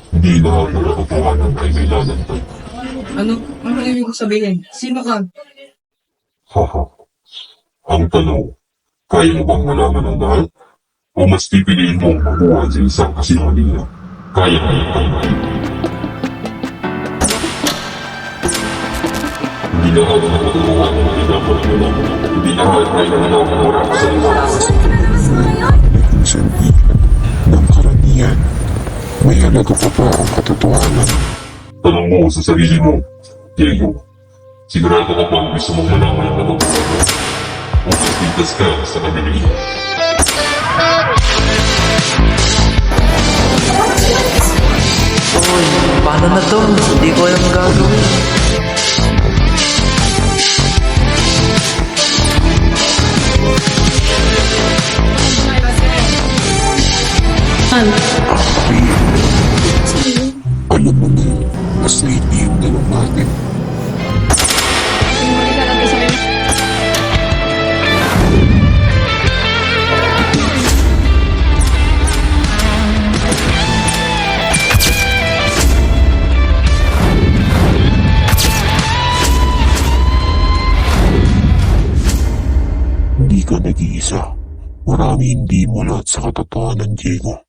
Hindi lahat ng katotohanan ay may lalantad. Ano ibig ko sabihin? Sino ka? Haha. Ang tanong, kaya mo bang malaman ang lahat? O mas pipiliin mong mabuhay sa isang kasinungalingan? Kaya mo yung tanong. Hindi lahat ng katotohanan ay dapat malaman. Hindi lahat ay nangangawara sa lahat. Sabi ng karamihan, may halaga pa ba ang katotohanan? Tanong mo sa sarili mo, Diego. Sigurado ka bang gusto mong malaman ang katotohanan? O mas ligtas ka sa kabilihan? Uy, paano na to? Hindi ko alam gagawin. Alam mo na, mas sleepy yung dalawang natin. Hindi ka nag-iisa. Marami hindi mulat sa katotohanan, Diego.